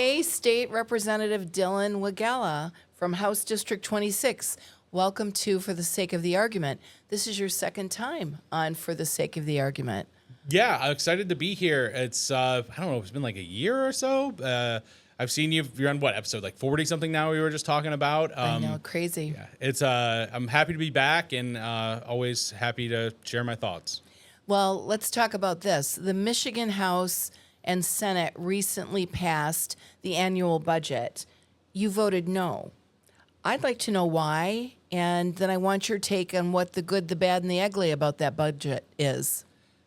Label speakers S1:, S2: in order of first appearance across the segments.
S1: Hey, State Representative Dylan Wegela from House District 26. Welcome to For the Sake of the Argument. This is your second time on For the Sake of the Argument.
S2: Yeah, I'm excited to be here. It's, I don't know, it's been like a year or so. I've seen you're on what, episode like 40 something now we were just talking about.
S1: I know, crazy.
S2: Yeah, it's, I'm happy to be back and always happy to share my thoughts.
S1: Well, let's talk about this. The Michigan House and Senate recently passed the annual budget. You voted no. I'd like to know why, and then I want your take on what the good, the bad, and the ugly about that budget is.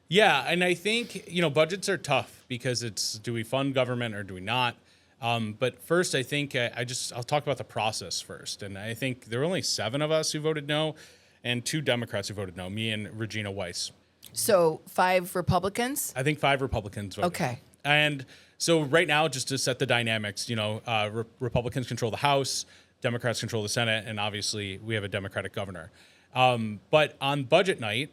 S2: Yeah, and I think, budgets are tough because it's, do we fund government or do we not? But first, I think I'll talk about the process first. And I think there were only 7 of us who voted no and 2 Democrats who voted no, me and Regina Weiss.
S1: So 5 Republicans?
S2: I think 5 Republicans voted
S1: Okay.
S2: no. And so right now, just to set the dynamics, Republicans control the House, Democrats control the Senate, and obviously we have a Democratic governor. But on budget night,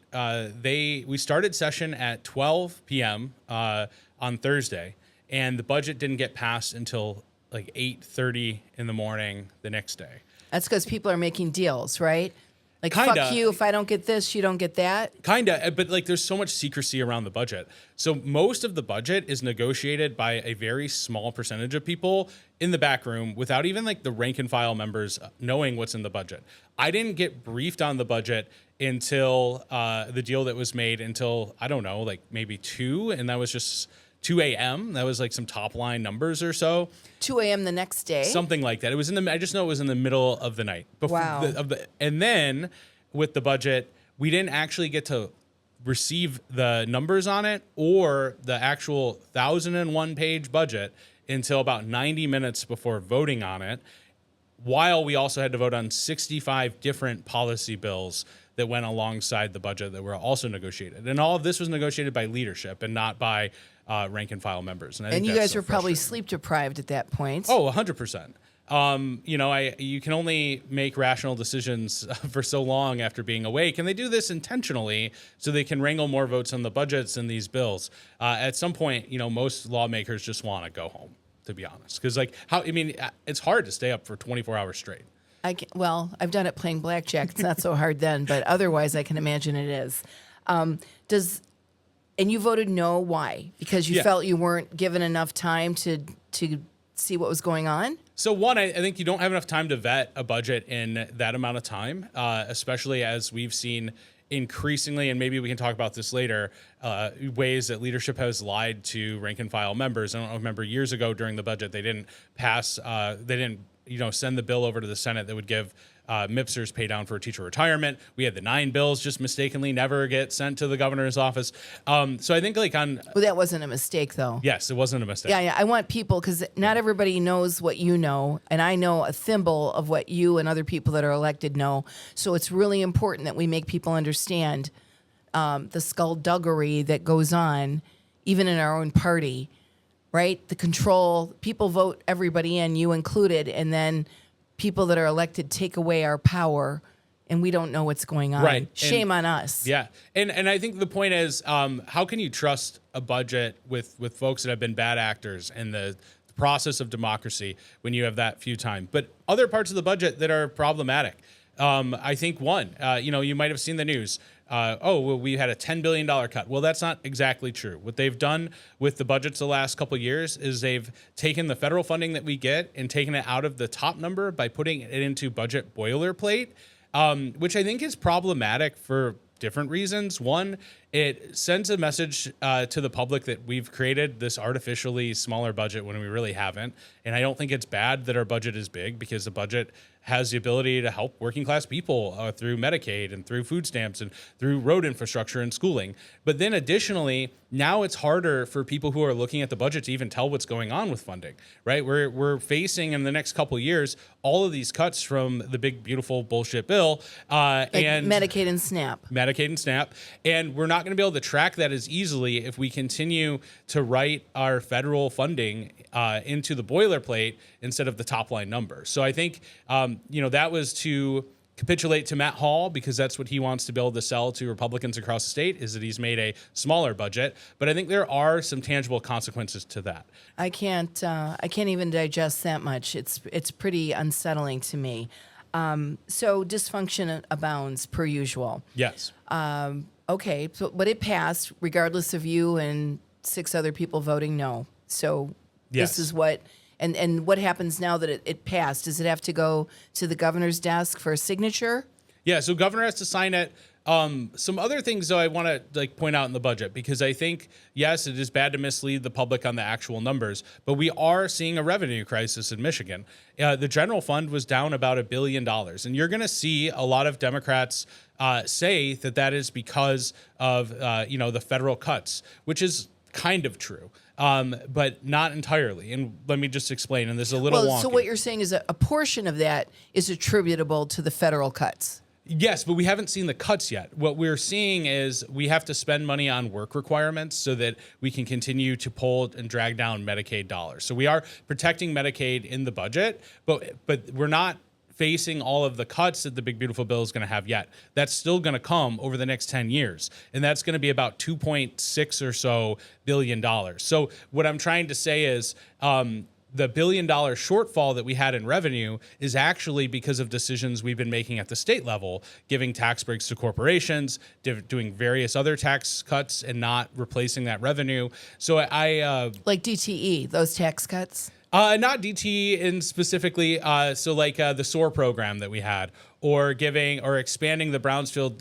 S2: we started session at 12 p.m. On Thursday, and the budget didn't get passed until like 8:30 in the morning the next day.
S1: That's because people are making deals, right? Like,
S2: Kinda.
S1: fuck you, if I don't get this, you don't get that.
S2: Kinda, but like there's so much secrecy around the budget. So most of the budget is negotiated by a very small percentage of people in the back room without even like the rank and file members knowing what's in the budget. I didn't get briefed on the budget until the deal that was made until, I don't know, like maybe 2, and that was just 2 a.m. That was like some top line numbers or so.
S1: 2 a.m. the next day?
S2: Something like that. It was I just know it was in the middle of the night.
S1: Wow.
S2: And then with the budget, we didn't actually get to receive the numbers on it or the actual 1,001 page budget until about 90 minutes before voting on it, while we also had to vote on 65 different policy bills that went alongside the budget that were also negotiated. And all of this was negotiated by leadership and not by rank and file members. And
S1: you guys were probably sleep deprived at that point.
S2: Oh, 100%. You can only make rational decisions for so long after being awake, and they do this intentionally so they can wrangle more votes on the budgets and these bills. At some point, most lawmakers just want to go home, to be honest, because it's hard to stay up for 24 hours straight.
S1: I've done it playing blackjack. It's not so hard then, but otherwise I can imagine it is. And you voted no, why? Because you felt you weren't given enough time to see what was going on?
S2: So one, I think you don't have enough time to vet a budget in that amount of time, especially as we've seen increasingly, and maybe we can talk about this later, ways that leadership has lied to rank and file members. I don't remember years ago during the budget, they didn't pass, send the bill over to the Senate that would give MIPSers pay down for teacher retirement. We had the 9 bills just mistakenly never get sent to the governor's office. So I think
S1: Well, that wasn't a mistake, though.
S2: Yes, it wasn't a mistake.
S1: Yeah. I want people, because not everybody knows what you know, and I know a thimble of what you and other people that are elected know. So it's really important that we make people understand the skullduggery that goes on, even in our own party, right? The control, people vote everybody in, you included, and then people that are elected take away our power, and we don't know what's going on.
S2: Right.
S1: Shame on us.
S2: Yeah. And I think the point is, how can you trust a budget with folks that have been bad actors in the process of democracy when you have that few time? But other parts of the budget that are problematic. I think one, you might have seen the news. We had a $10 billion cut. Well, that's not exactly true. What they've done with the budgets the last couple of years is they've taken the federal funding that we get and taken it out of the top number by putting it into budget boilerplate, which I think is problematic for different reasons. One, it sends a message to the public that we've created this artificially smaller budget when we really haven't. And I don't think it's bad that our budget is big, because the budget has the ability to help working class people through Medicaid and through food stamps and through road infrastructure and schooling. But then additionally, now it's harder for people who are looking at the budget to even tell what's going on with funding, right? We're facing in the next couple of years all of these cuts from the big, beautiful bullshit bill.
S1: And Medicaid and SNAP.
S2: And we're not going to be able to track that as easily if we continue to write our federal funding into the boilerplate instead of the top line number. So I think, that was to capitulate to Matt Hall because that's what he wants to be able to sell to Republicans across the state, is that he's made a smaller budget. But I think there are some tangible consequences to that.
S1: I can't even digest that much. It's pretty unsettling to me. So dysfunction abounds per usual.
S2: Yes.
S1: Okay, but it passed regardless of you and 6 other people voting no. So
S2: Yes.
S1: this is what, and what happens now that it passed? Does it have to go to the governor's desk for a signature?
S2: Yeah, so governor has to sign it. Some other things, though, I want to point out in the budget, because I think, yes, it is bad to mislead the public on the actual numbers, but we are seeing a revenue crisis in Michigan. The general fund was down about $1 billion, and you're going to see a lot of Democrats say that is because of the federal cuts, which is kind of true. But not entirely. And let me just explain. And this is a little wonky.
S1: So what you're saying is a portion of that is attributable to the federal cuts.
S2: Yes, but we haven't seen the cuts yet. What we're seeing is we have to spend money on work requirements so that we can continue to pull and drag down Medicaid dollars. So we are protecting Medicaid in the budget, but we're not facing all of the cuts that the big beautiful bill is going to have yet. That's still going to come over the next 10 years, and that's going to be about $2.6 or so billion. So what I'm trying to say is the $1 billion shortfall that we had in revenue is actually because of decisions we've been making at the state level, giving tax breaks to corporations, doing various other tax cuts, and not replacing that revenue. So
S1: like DTE, those tax cuts?
S2: Not DTE in specifically. So like the SOAR program that we had, or expanding the Brownsfield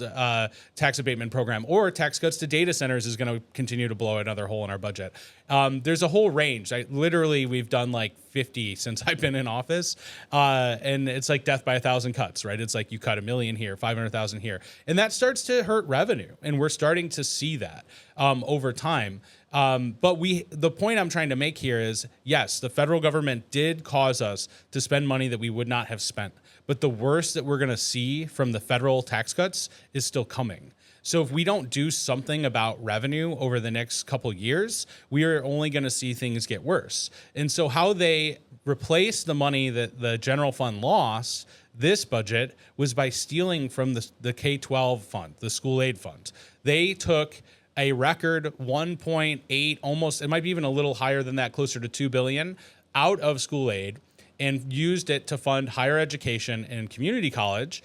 S2: tax abatement program, or tax cuts to data centers is going to continue to blow another hole in our budget. There's a whole range. We've done like 50 since I've been in office, and it's like death by 1,000 cuts, right? It's like you cut $1 million here, 500,000 here, and that starts to hurt revenue, and we're starting to see that over time. But the point I'm trying to make here is, yes, the federal government did cause us to spend money that we would not have spent. But the worst that we're going to see from the federal tax cuts is still coming. So if we don't do something about revenue over the next couple years, we are only going to see things get worse. And so how they replace the money that the general fund lost this budget was by stealing from the K-12 fund, the school aid fund. They took a record 1.8, almost, it might be even a little higher than that, closer to 2 billion out of school aid, and used it to fund higher education and community college,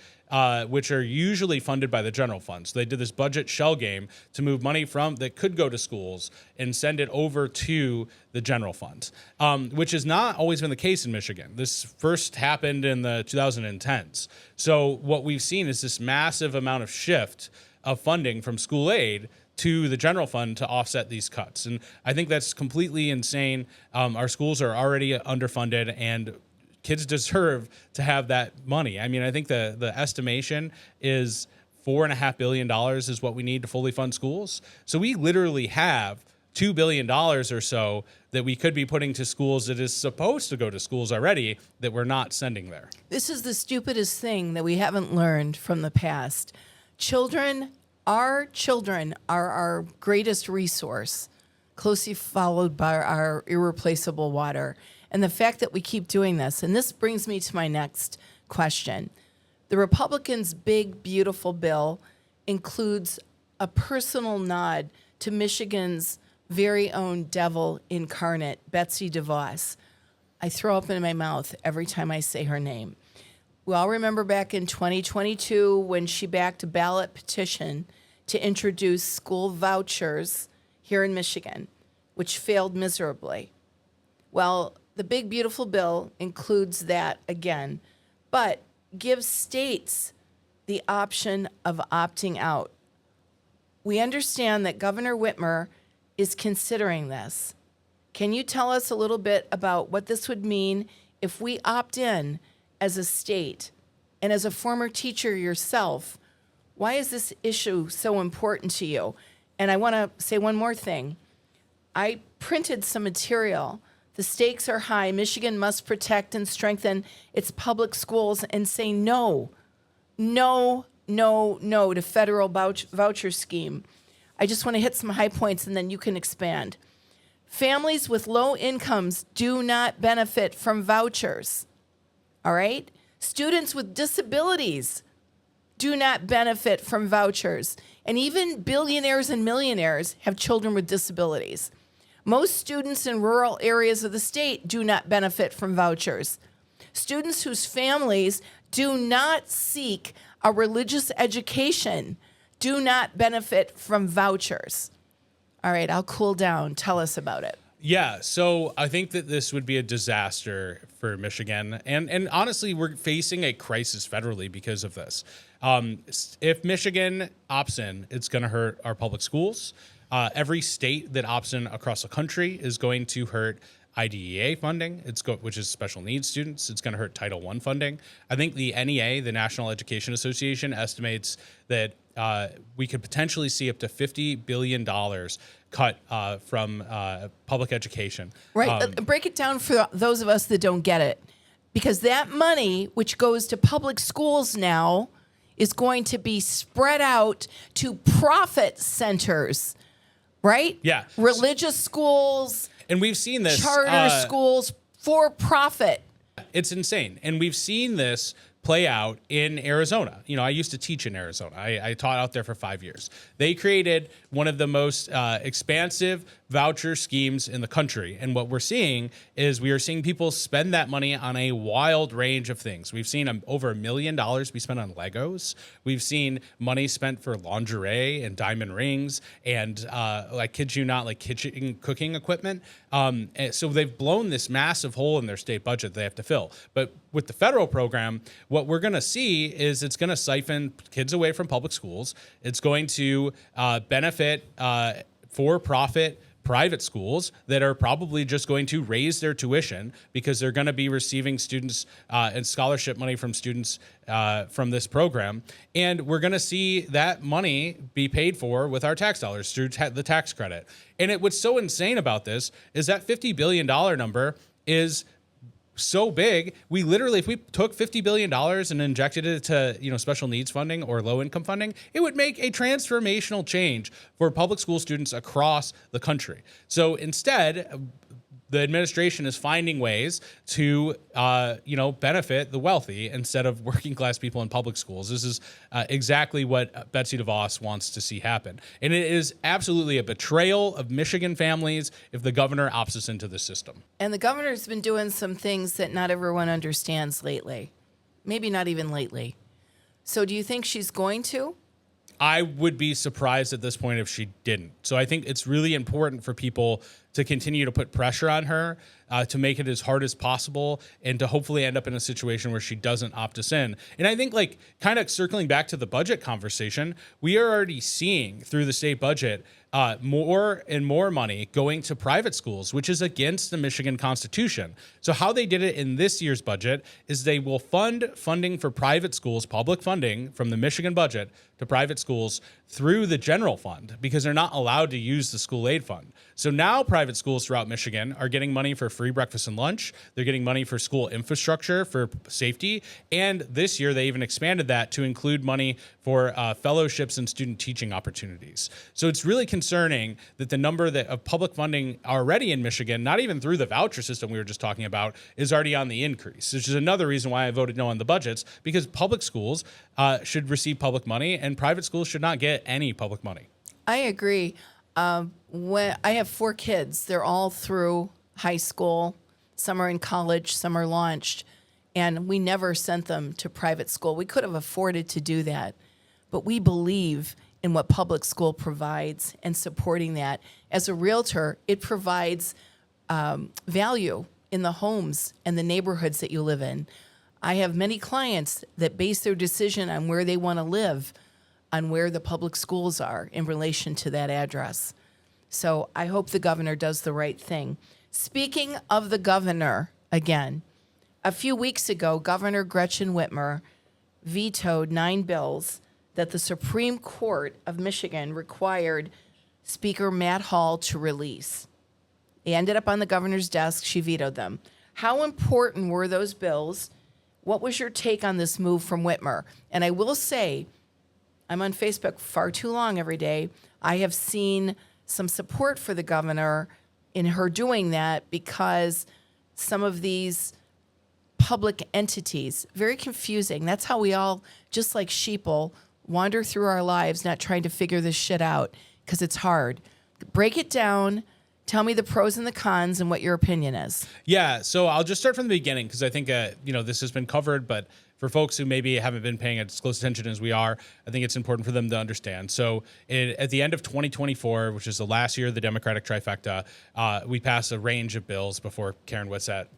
S2: which are usually funded by the general fund. So they did this budget shell game to move money from that could go to schools and send it over to the general fund, which has not always been the case in Michigan. This first happened in the 2010s. So what we've seen is this massive amount of shift of funding from school aid to the general fund to offset these cuts. And I think that's completely insane. Our schools are already underfunded, and kids deserve to have that money. I mean, I think the estimation is $4.5 billion is what we need to fully fund schools. So we literally have $2 billion or so that we could be putting to schools that is supposed to go to schools already that we're not sending there.
S1: This is the stupidest thing that we haven't learned from the past. Our children are our greatest resource, closely followed by our irreplaceable water. And the fact that we keep doing this, and this brings me to my next question. The Republicans' big, beautiful bill includes a personal nod to Michigan's very own devil incarnate, Betsy DeVos. I throw up in my mouth every time I say her name. We all remember back in 2022 when she backed a ballot petition to introduce school vouchers here in Michigan, which failed miserably. Well, the big, beautiful bill includes that again, but gives states the option of opting out. We understand that Governor Whitmer is considering this. Can you tell us a little bit about what this would mean if we opt in as a state? And as a former teacher yourself, why is this issue so important to you? And I want to say one more thing. I printed some material. The stakes are high. Michigan must protect and strengthen its public schools and say no to federal voucher scheme. I just want to hit some high points and then you can expand. Families with low incomes do not benefit from vouchers. All right? Students with disabilities do not benefit from vouchers. And even billionaires and millionaires have children with disabilities. Most students in rural areas of the state do not benefit from vouchers. Students whose families do not seek a religious education do not benefit from vouchers. All right, I'll cool down. Tell us about it.
S2: Yeah, so I think that this would be a disaster for Michigan. And honestly, we're facing a crisis federally because of this. If Michigan opts in, it's going to hurt our public schools. Every state that opts in across the country is going to hurt IDEA funding, which is special needs students. It's going to hurt Title I funding. I think the NEA, the National Education Association, estimates that we could potentially see up to $50 billion cut from public education.
S1: Right. Break it down for those of us that don't get it. Because that money, which goes to public schools now, is going to be spread out to profit centers, right?
S2: Yeah.
S1: Religious schools,
S2: And we've seen this.
S1: charter schools, for profit.
S2: It's insane. And we've seen this play out in Arizona. You know, I used to teach in Arizona. I taught out there for 5 years. They created one of the most expansive voucher schemes in the country. And what we're seeing is we are seeing people spend that money on a wild range of things. We've seen over $1 million be spent on Legos. We've seen money spent for lingerie and diamond rings and like, kid you not, like kitchen cooking equipment. And so they've blown this massive hole in their state budget they have to fill. But with the federal program, what we're going to see is it's going to siphon kids away from public schools. It's going to benefit for-profit private schools that are probably just going to raise their tuition because they're going to be receiving students and scholarship money from students from this program. And we're going to see that money be paid for with our tax dollars through the tax credit. And what's so insane about this is that $50 billion number is so big. We literally, if we took $50 billion and injected it to, special needs funding or low income funding, it would make a transformational change for public school students across the country. So instead, the administration is finding ways to, benefit the wealthy instead of working class people in public schools. This is exactly what Betsy DeVos wants to see happen. And it is absolutely a betrayal of Michigan families if the governor opts us into the system.
S1: And the governor's been doing some things that not everyone understands lately. Maybe not even lately. So do you think she's going to?
S2: I would be surprised at this point if she didn't. So I think it's really important for people to continue to put pressure on her, to make it as hard as possible, and to hopefully end up in a situation where she doesn't opt us in. And I think, kind of circling back to the budget conversation, we are already seeing through the state budget more and more money going to private schools, which is against the Michigan Constitution. So how they did it in this year's budget is they will fund funding for private schools, public funding from the Michigan budget to private schools through the general fund because they're not allowed to use the school aid fund. So now private schools throughout Michigan are getting money for free breakfast and lunch. They're getting money for school infrastructure, for safety. And this year, they even expanded that to include money for fellowships and student teaching opportunities. So it's really concerning that the number of public funding already in Michigan, not even through the voucher system we were just talking about, is already on the increase, which is another reason why I voted no on the budgets, because public schools should receive public money and private schools should not get any public money.
S1: I agree. When I have 4 kids, they're all through high school. Some are in college, some are launched, and we never sent them to private school. We could have afforded to do that, but we believe in what public school provides and supporting that. As a realtor, it provides value in the homes and the neighborhoods that you live in. I have many clients that base their decision on where they want to live on where the public schools are in relation to that address. So I hope the governor does the right thing. Speaking of the governor, again, a few weeks ago, Governor Gretchen Whitmer vetoed 9 bills that the Supreme Court of Michigan required Speaker Matt Hall to release. They ended up on the governor's desk. She vetoed them. How important were those bills? What was your take on this move from Whitmer? And I will say, I'm on Facebook far too long every day. I have seen some support for the governor in her doing that because some of these public entities. Very confusing. That's how we all, just like sheeple, wander through our lives not trying to figure this shit out because it's hard. Break it down. Tell me the pros and the cons and what your opinion is.
S2: Yeah, so I'll just start from the beginning because I think this has been covered, but for folks who maybe haven't been paying as close attention as we are, I think it's important for them to understand. So at the end of 2024, which is the last year of the Democratic trifecta, we passed a range of bills before Karen Whitsett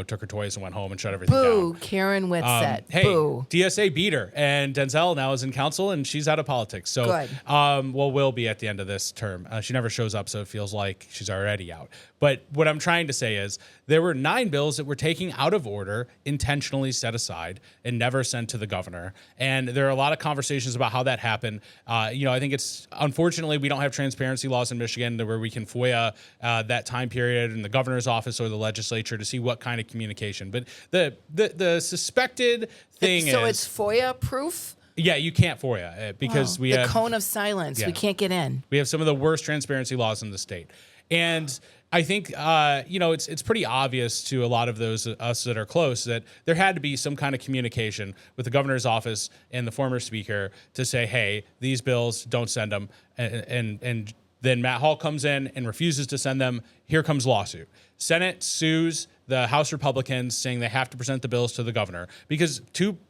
S2: took her toys and went home and shut everything
S1: Boo,
S2: down.
S1: Karen Whitsett.
S2: Hey,
S1: Boo.
S2: DSA beat her, and Denzel now is in council, and she's out of politics. So,
S1: Good.
S2: will be at the end of this term. She never shows up, so it feels like she's already out. But what I'm trying to say is there were 9 bills that were taken out of order, intentionally set aside, and never sent to the governor. And there are a lot of conversations about how that happened. I think it's unfortunately we don't have transparency laws in Michigan where we can FOIA that time period in the governor's office or the legislature to see what kind of communication. But the suspected thing
S1: So
S2: is,
S1: it's FOIA proof?
S2: yeah, you can't FOIA it because we
S1: the
S2: have
S1: cone of silence.
S2: Yeah.
S1: We can't get in.
S2: we have some of the worst transparency laws in the state. And I think, it's pretty obvious to a lot of us that are close that there had to be some kind of communication with the governor's office and the former speaker to say, hey, these bills, don't send them. And then Matt Hall comes in and refuses to send them. Here comes lawsuit. Senate sues the House Republicans saying they have to present the bills to the governor because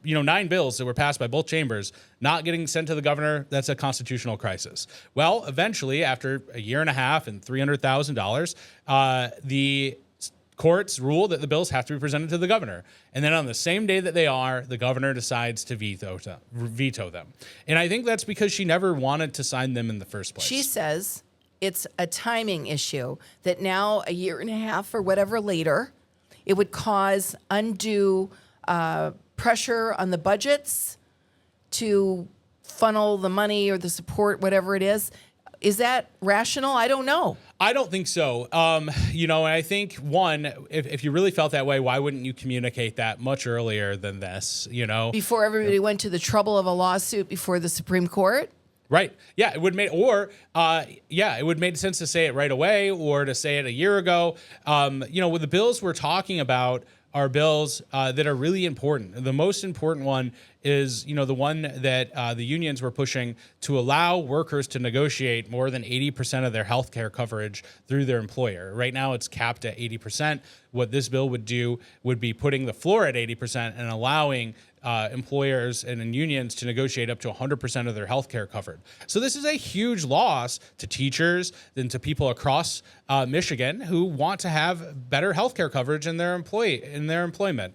S2: 9 bills that were passed by both chambers not getting sent to the governor, that's a constitutional crisis. Well, eventually, after a year and a half and $300,000, the courts rule that the bills have to be presented to the governor. And then on the same day that they are, the governor decides to veto them. And I think that's because she never wanted to sign them in the first place.
S1: She says it's a timing issue that now, a year and a half or whatever later, it would cause undue pressure on the budgets to funnel the money or the support, whatever it is. Is that rational? I don't know.
S2: I don't think so. And I think, one, if you really felt that way, why wouldn't you communicate that much earlier than this,
S1: Before everybody went to the trouble of a lawsuit before the Supreme Court?
S2: Right. Yeah, it would make, it would make sense to say it right away or to say it a year ago. With the bills we're talking about are bills that are really important. The most important one is, the one that the unions were pushing to allow workers to negotiate more than 80% of their health care coverage through their employer. Right now, it's capped at 80%. What this bill would do would be putting the floor at 80% and allowing employers and unions to negotiate up to 100% of their health care covered. So this is a huge loss to teachers and to people across Michigan who want to have better health care coverage in their employment.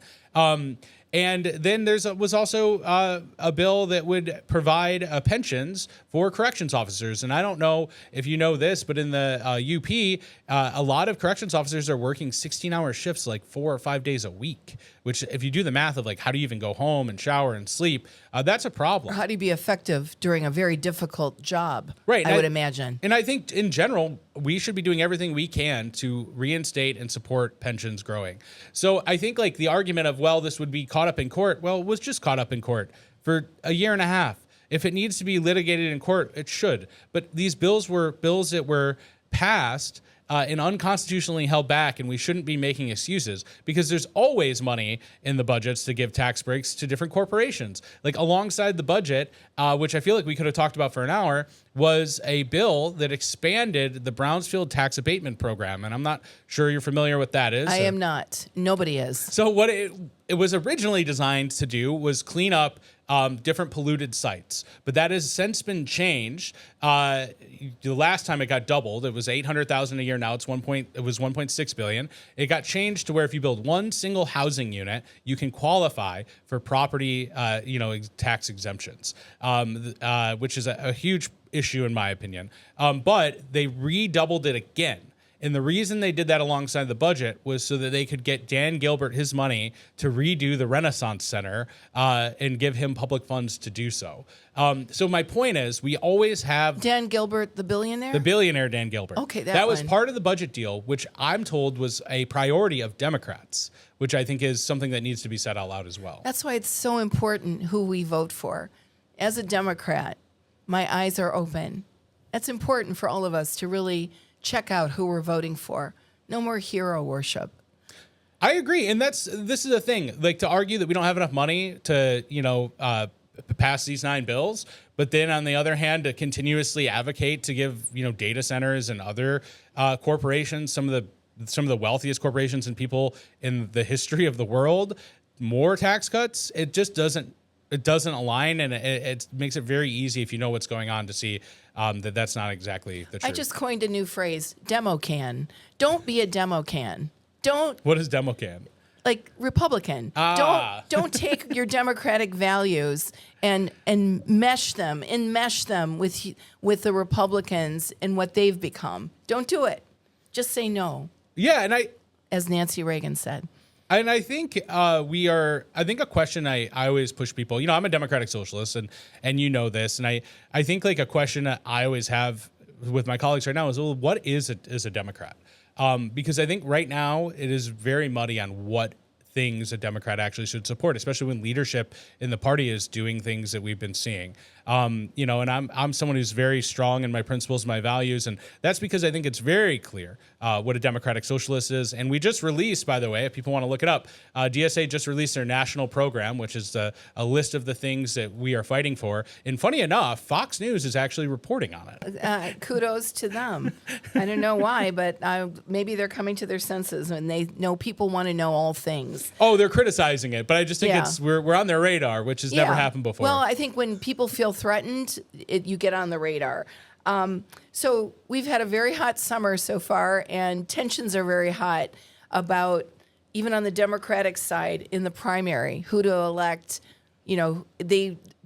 S2: And then was also a bill that would provide pensions for corrections officers. And I don't know if you know this, but in the UP, a lot of corrections officers are working 16-hour shifts, like 4 or 5 days a week, which if you do the math of like, how do you even go home and shower and sleep? That's a problem.
S1: How do you be effective during a very difficult job?
S2: Right.
S1: I would imagine.
S2: And I think in general, we should be doing everything we can to reinstate and support pensions growing. So I think like the argument of, well, this would be caught up in court. Well, it was just caught up in court for a year and a half. If it needs to be litigated in court, it should. But these bills were bills that were passed and unconstitutionally held back, and we shouldn't be making excuses because there's always money in the budgets to give tax breaks to different corporations. Like alongside the budget, which I feel like we could have talked about for an hour, was a bill that expanded the Brownsfield tax abatement program. And I'm not sure you're familiar with that is.
S1: I am not. Nobody is.
S2: So what it was originally designed to do was clean up different polluted sites, but that has since been changed. The last time it got doubled, it was $800,000 a year. Now it was $1.6 billion. It got changed to where if you build one single housing unit, you can qualify for property, tax exemptions, which is a huge issue in my opinion. But they redoubled it again. And the reason they did that alongside the budget was so that they could get Dan Gilbert his money to redo the Renaissance Center and give him public funds to do so. So my point is, we always have
S1: Dan Gilbert, the billionaire?
S2: the billionaire Dan Gilbert.
S1: Okay,
S2: that was
S1: one.
S2: part of the budget deal, which I'm told was a priority of Democrats, which I think is something that needs to be said out loud as well.
S1: That's why it's so important who we vote for. As a Democrat, my eyes are open. That's important for all of us to really check out who we're voting for. No more hero worship.
S2: I agree. And this is the thing, like to argue that we don't have enough money to, pass these 9 bills, but then on the other hand, to continuously advocate to give, data centers and other corporations, some of the wealthiest corporations and people in the history of the world, more tax cuts. It just doesn't align. And it makes it very easy if you know what's going on to see that's not exactly the truth.
S1: I just coined a new phrase, demo can. Don't be a demo can.
S2: What is demo can?
S1: Like Republican. Don't take your democratic values and enmesh them with the Republicans and what they've become. Don't do it. Just say no.
S2: Yeah, and
S1: as Nancy Reagan said.
S2: And I think I think a question I always push people, I'm a democratic socialist and you know this, and I think like a question that I always have with my colleagues right now is, well, what is a Democrat? Because I think right now it is very muddy on what things a Democrat actually should support, especially when leadership in the party is doing things that we've been seeing. And I'm someone who's very strong in my principles, my values, and that's because I think it's very clear what a democratic socialist is. And we just released, by the way, if people want to look it up, DSA just released their national program, which is a list of the things that we are fighting for. And funny enough, Fox News is actually reporting on it.
S1: Kudos to them. I don't know why, but maybe they're coming to their senses and they know people want to know all things.
S2: Oh, they're criticizing it, but I just think we're on their radar, which has never happened before.
S1: Well, I think when people feel threatened, you get on the radar. So we've had a very hot summer so far, and tensions are very hot about, even on the Democratic side in the primary, who to elect.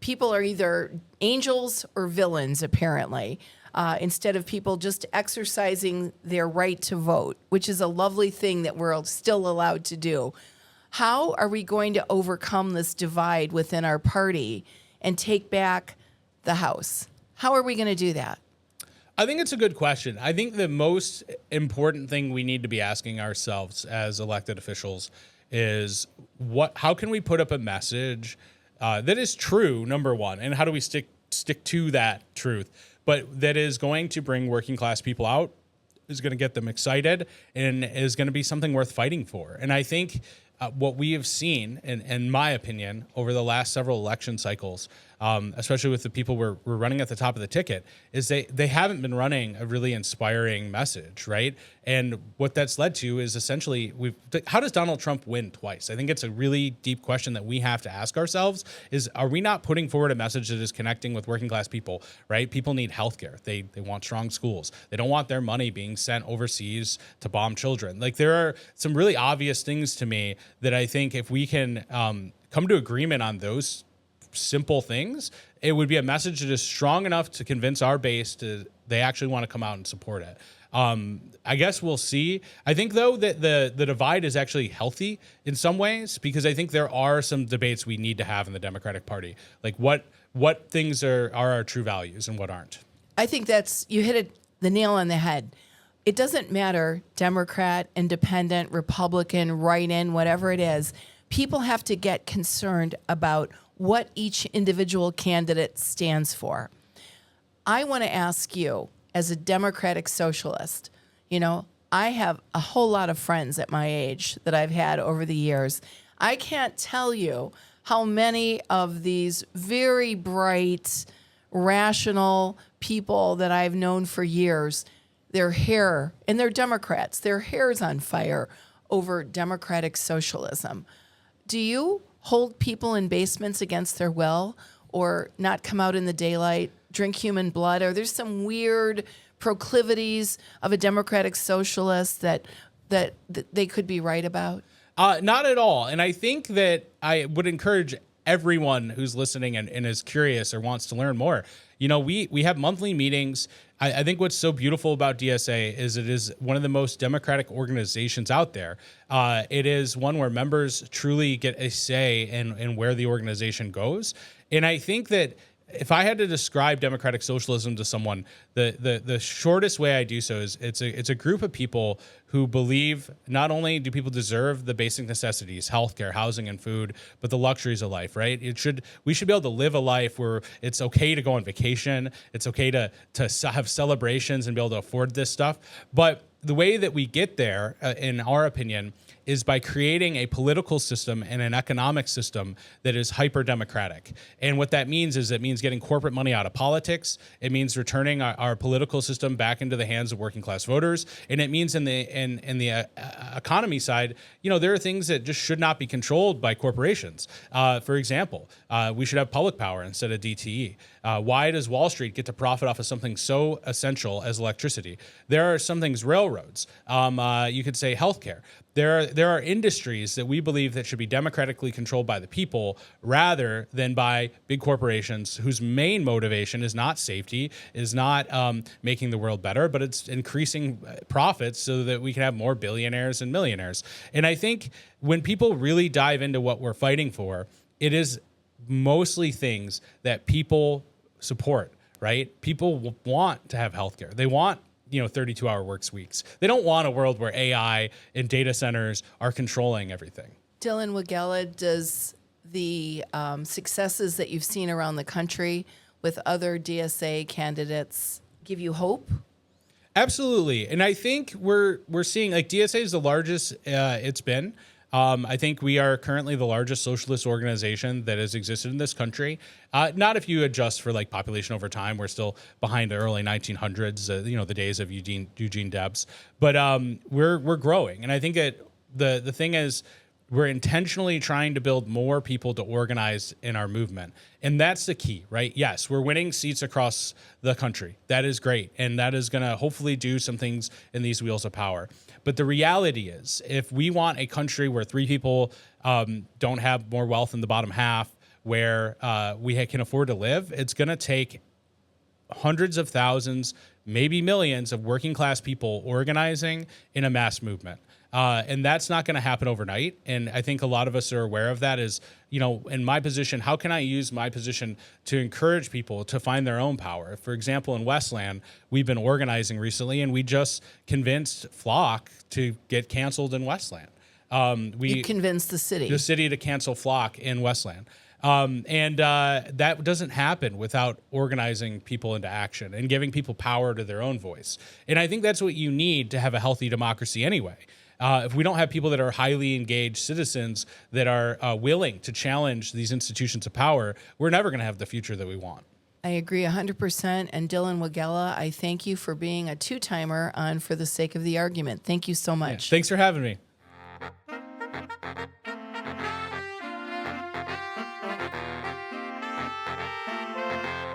S1: People are either angels or villains, apparently, instead of people just exercising their right to vote, which is a lovely thing that we're still allowed to do. How are we going to overcome this divide within our party and take back the House? How are we going to do that?
S2: I think it's a good question. I think the most important thing we need to be asking ourselves as elected officials is how can we put up a message that is true, number one, and how do we stick to that truth, but that is going to bring working class people out, is going to get them excited, and is going to be something worth fighting for. And I think what we have seen, in my opinion, over the last several election cycles, especially with the people we're running at the top of the ticket, is they haven't been running a really inspiring message, right? And what that's led to is essentially, how does Donald Trump win twice? I think it's a really deep question that we have to ask ourselves is, are we not putting forward a message that is connecting with working class people, right? People need healthcare. They want strong schools. They don't want their money being sent overseas to bomb children. Like, there are some really obvious things to me that I think if we can come to agreement on those simple things, it would be a message that is strong enough to convince our base they actually want to come out and support it. I guess we'll see. I think, though, that the divide is actually healthy in some ways, because I think there are some debates we need to have in the Democratic Party. Like what things are our true values and what aren't.
S1: I think you hit the nail on the head. It doesn't matter, Democrat, Independent, Republican, write-in, whatever it is. People have to get concerned about what each individual candidate stands for. I want to ask you, as a democratic socialist, I have a whole lot of friends at my age that I've had over the years. I can't tell you how many of these very bright, rational people that I've known for years, their hair, and they're Democrats, their hair's on fire over democratic socialism. Do you hold people in basements against their will, or not come out in the daylight, drink human blood? Or there's some weird proclivities of a democratic socialist that they could be right about?
S2: Not at all. And I think that I would encourage everyone who's listening and is curious or wants to learn more. We have monthly meetings. I think what's so beautiful about DSA is it is one of the most democratic organizations out there. It is one where members truly get a say in where the organization goes. And I think that if I had to describe democratic socialism to someone, the shortest way I do so is it's a group of people who believe not only do people deserve the basic necessities, healthcare, housing, and food, but the luxuries of life, right? We should be able to live a life where it's okay to go on vacation, it's okay to have celebrations and be able to afford this stuff, but the way that we get there, in our opinion, is by creating a political system and an economic system that is hyper-democratic. And what that means is it means getting corporate money out of politics. It means returning our political system back into the hands of working-class voters. And it means in the economy side, there are things that just should not be controlled by corporations. For example, we should have public power instead of DTE. Why does Wall Street get to profit off of something so essential as electricity? There are some things, railroads. You could say healthcare. There are industries that we believe that should be democratically controlled by the people rather than by big corporations whose main motivation is not safety, is not making the world better, but it's increasing profits so that we can have more billionaires and millionaires. And I think when people really dive into what we're fighting for, it is mostly things that people support, right? People want to have healthcare. They want 32-hour work weeks. They don't want a world where AI and data centers are controlling everything.
S1: Dylan Wegela, does the successes that you've seen around the country with other DSA candidates give you hope?
S2: Absolutely. And I think we're seeing, like, DSA is the largest it's been. I think we are currently the largest socialist organization that has existed in this country. Not if you adjust for like population over time. We're still behind the early 1900s, the days of Eugene Debs. But we're growing. And I think that the thing is, we're intentionally trying to build more people to organize in our movement. And that's the key, right? Yes, we're winning seats across the country. That is great. And that is going to hopefully do some things in these wheels of power. But the reality is, if we want a country where 3 people don't have more wealth in the bottom half, where we can afford to live, it's going to take hundreds of thousands, maybe millions of working class people organizing in a mass movement. And that's not going to happen overnight. And I think a lot of us are aware of that is, in my position, how can I use my position to encourage people to find their own power? For example, in Westland, we've been organizing recently, and we just convinced Flock to get canceled in Westland.
S1: You convinced the city
S2: to cancel Flock in Westland. That doesn't happen without organizing people into action and giving people power to their own voice. And I think that's what you need to have a healthy democracy anyway. If we don't have people that are highly engaged citizens that are willing to challenge these institutions of power, we're never going to have the future that we want.
S1: I agree 100%. And Dylan Wegela, I thank you for being a 2-timer on For the Sake of the Argument. Thank you so much.
S2: Yeah, thanks for having me.